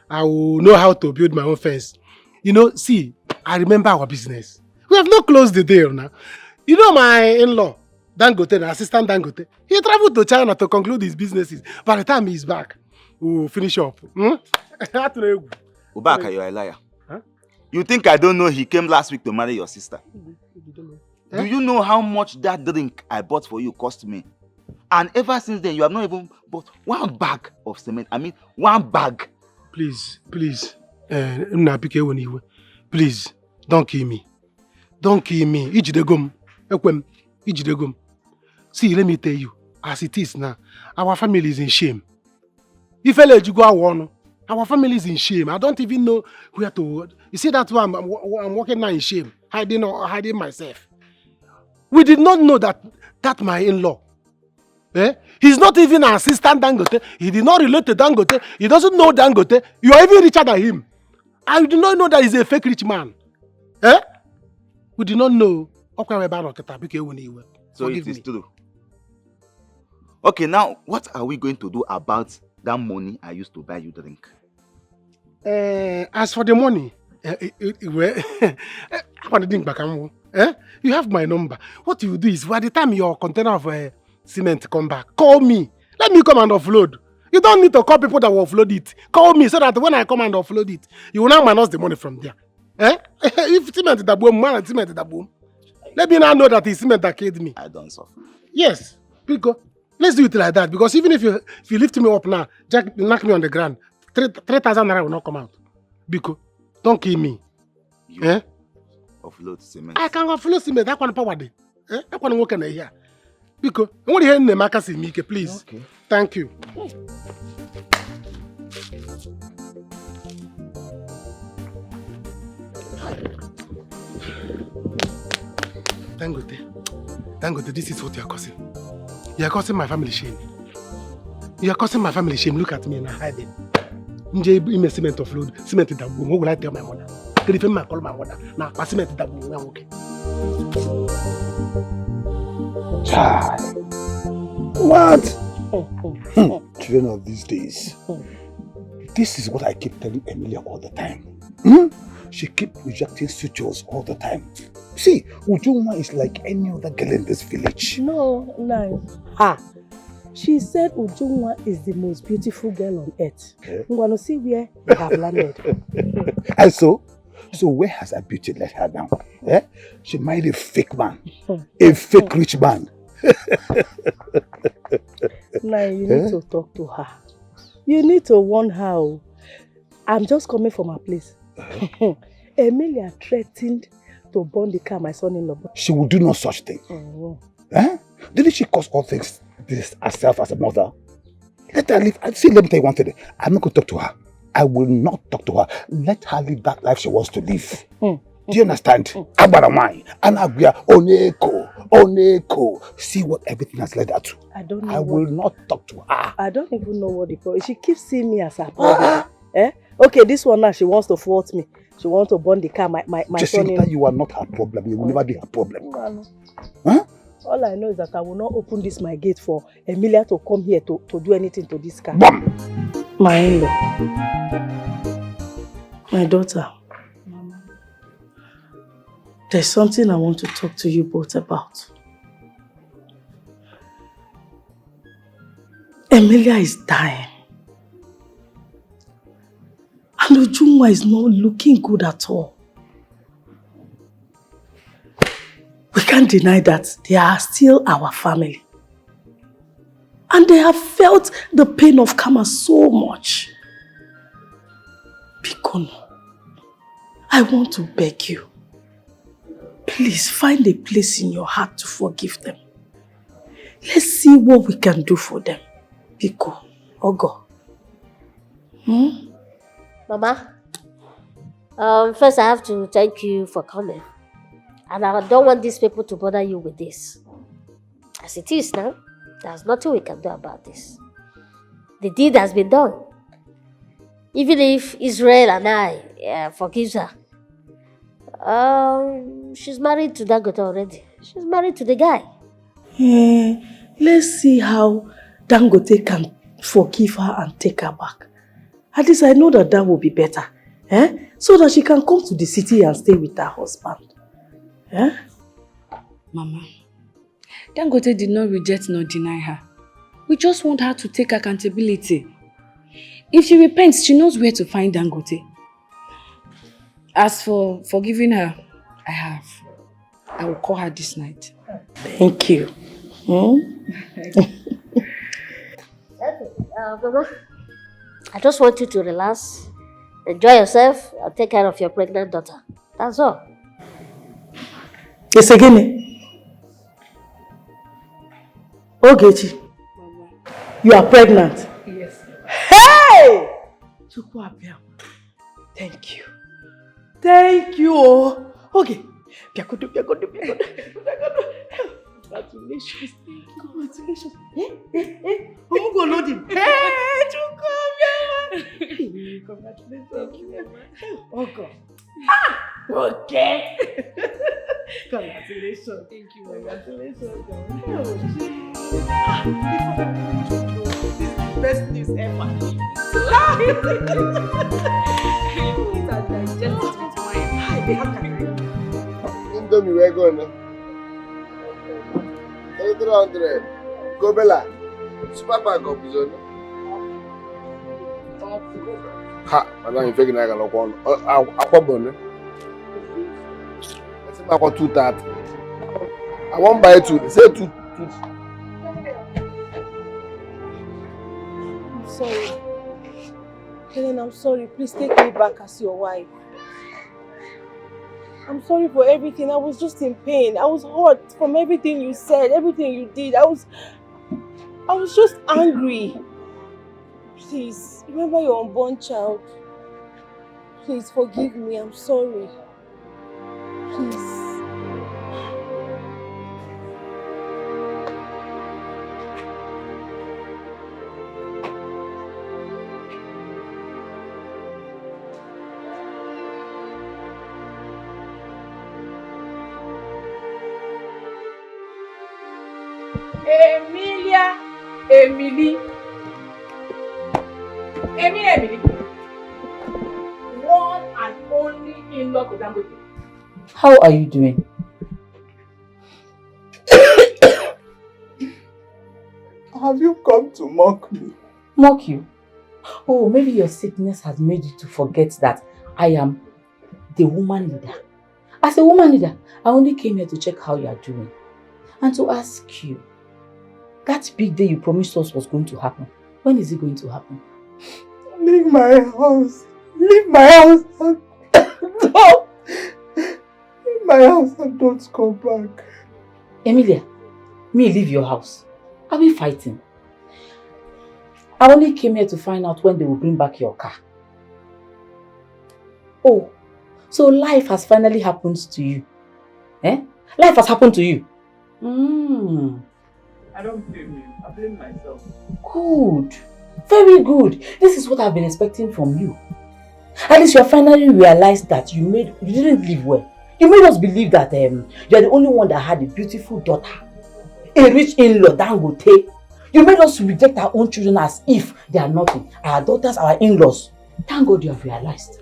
I will know how to build my own fence. You know, see, I remember our business. We have not closed the deal now. You know my in-law, Dangote, the assistant Dangote, he traveled to China to conclude his businesses. By the time he's back, we'll finish up. Ubaka, you're a liar. Huh? You think I don't know he came last week to marry your sister? Do you know how much that drink I bought for you cost me? And ever since then, you have not even bought one bag of cement. I mean, one bag. Please. Please, don't kill me. Don't kill me. See, let me tell you, as it is now, our family is in shame. If you go on, our family is in shame. I don't even know where to. You see, that's why I'm walking now in shame, hiding myself. We did not know that my in-law. He's not even an assistant Dangote. He did not relate to Dangote. He doesn't know Dangote. You are even richer than him. I did not know that he's a fake rich man. We did not know. So it is true. Okay, now what are we going to do about that money I used to buy you drink? As for the money, you have my number. What you do is, by the time your container of cement come back, call me. Let me come and offload. You don't need to call people that will offload it. Call me so that when I come and offload it, you will now minus the money from there. Eh? If cement is the boom, man, cement is the boom. Let me now know that it's cement that killed me. I don't suffer. Yes, because let's do it like that. Because even if you lift me up now, Jack knock me on the ground, 3,000 naira will not come out. Because don't kill me. You offload cement. I can offload cement. That one power day. That one work in here. Because what do you hear Maka say, Mike, please? Okay. Thank you. Dangote, this is what you are causing. You are causing my family shame. You are causing my family shame. Look at me and I hide it. I'm cement offload. Cement is the boom. What will I tell my mother? Can you call my mother? Now, cement is the boom. Okay. Child. What? Children of these days. This is what I keep telling Emilia all the time. She keeps rejecting sutures all the time. See, Ujunwa is like any other girl in this village. No. She said Ujunwa is the most beautiful girl on earth. We want to see where they have landed. And so where has her beauty led her now? She married a fake man. A fake rich man. Now you need to talk to her. You need to warn her. I'm just coming from her place. Emilia threatened to burn the car my son-in-law. She will do no such thing. Didn't she cause all things this herself as a mother? Let her live. See, let me tell you one thing. I'm not going to talk to her. I will not talk to her. Let her live that life she wants to live. Do you understand? Abaramai, Anagria, Oneko. See what everything has led her to. I will not talk to her. I don't even know what the problem is. She keeps seeing me as her problem. Okay, this one now, she wants to fault me. She wants to burn the car, my son. You are not her problem. You will never be her problem. All I know is that I will not open this my gate for Emilia to come here to do anything to this car. Bam! My in-law. My daughter. Mama. There's something I want to talk to you both about. Emilia is dying. And Ujunwa is not looking good at all. We can't deny that they are still our family. And they have felt the pain of karma so much. Bikono, I want to beg you. Please find a place in your heart to forgive them. Let's see what we can do for them. Biko, Ogo. Mama, first I have to thank you for coming. And I don't want these people to bother you with this. As it is now, there's nothing we can do about this. The deed has been done. Even if Israel and I forgives her, she's married to Dangote already. She's married to the guy. Let's see how Dangote can forgive her and take her back. At least I know that will be better. So that she can come to the city and stay with her husband. Mama, Dangote did not reject nor deny her. We just want her to take accountability. If she repents, she knows where to find Dangote. As for forgiving her, I have. I will call her this night. Thank you. Mama, I just want you to relax, enjoy yourself, and take care of your pregnant daughter. That's all. Yes, again. Ogechi, you are pregnant. Yes. Hey! Thank you. Thank you. Okay. Congratulations. Congratulations. Who go load him? Hey, congratulations. Thank you. Oh God. Okay. Congratulations. Thank you. Congratulations. This is the best news ever. Indomie, we're going now. 300. Go Bella. Super Pack of Zone. Ha, madam, if you can look on, Aquabone. I want 230. I won't buy 2. Say 2. I'm sorry. Helen, I'm sorry. Please take me back as your wife. I'm sorry for everything. I was just in pain. I was hurt from everything you said, everything you did. I was just angry. Please, remember your unborn child. Please forgive me. I'm sorry. Please. Emily. One and only in-law to Dangote. How are you doing? Have you come to mock me? Mock you? Oh, maybe your sickness has made you to forget that I am the woman leader. As a woman leader, I only came here to check how you are doing and to ask you, that big day you promised us was going to happen. When is it going to happen? Leave my house. Leave my house. Don't. Leave my house and don't come back. Emilia, me leave your house. Are we fighting? I only came here to find out when they will bring back your car. Oh, so life has finally happened to you. Eh? Life has happened to you. I don't blame you. I blame myself. Good. Very good. This is what I've been expecting from you. At least you have finally realized that you didn't live well. You made us believe that you are the only one that had a beautiful daughter. A rich in-law, Dangote. You made us reject our own children as if they are nothing. Our daughters, our in-laws. Thank God you have realized.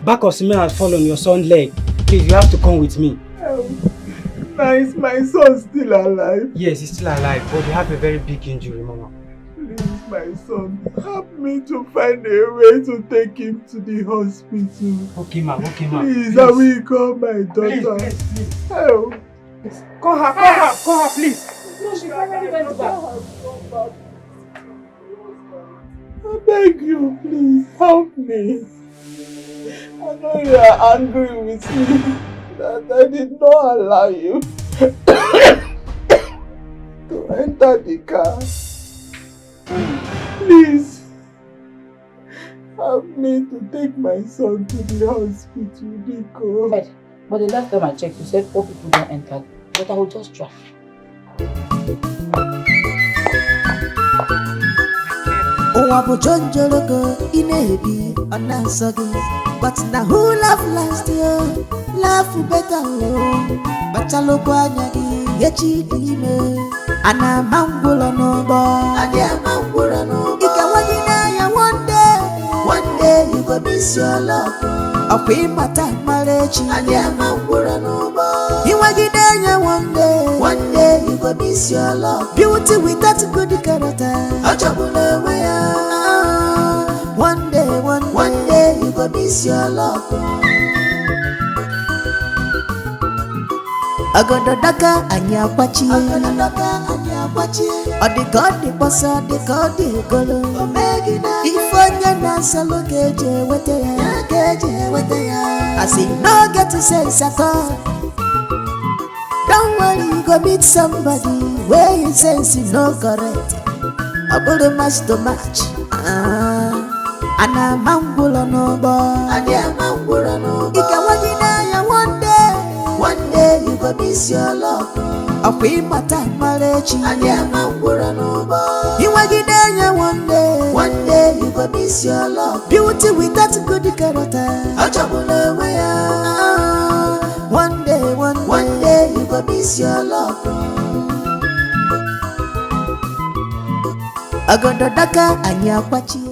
Back of cement has fallen on your son's leg. Please, you have to come with me. Is my son still alive? Yes, he's still alive, but he have a very big injury, Mama. Please, my son, help me to find a way to take him to the hospital. Okay, ma. Please, I will call my daughter. Please. Help. Call her, please. No, she finally went back. I beg you, please, help me. I know you are angry with me that I did not allow you to enter the car. Please, help me to take my son to the hospital, Dikeh. But the last time I checked, you said 4 people don't enter. But I will just try. But now who love last year? Love better. Bachalo kwanyagi yechi Iheme. Ana mangula no bo. Adia mangula no bo. Ikawagina ya one day you go miss your love. Api mata malechi. Adia mangula no bo. Iwagina ya one day you go miss your love. Beauty without good character. Achabule weya. One day you go miss your love. Agododaka anyakwachi. Odigodi bossa, odigodi golo. Ifonya na salo keje wete ya. I say no get to sense at all. Don't worry, you go meet somebody where his sense is no correct. Abode match to match. Ana mangula no bo. Adia mangula no bo. Ikawagina ya one day you go miss your love. Api mata malechi. Adia mangula no bo. Iwagina ya one day you go miss your love. Beauty without good character. Achabule weya. One day you go miss your love. Agododaka anyakwachi.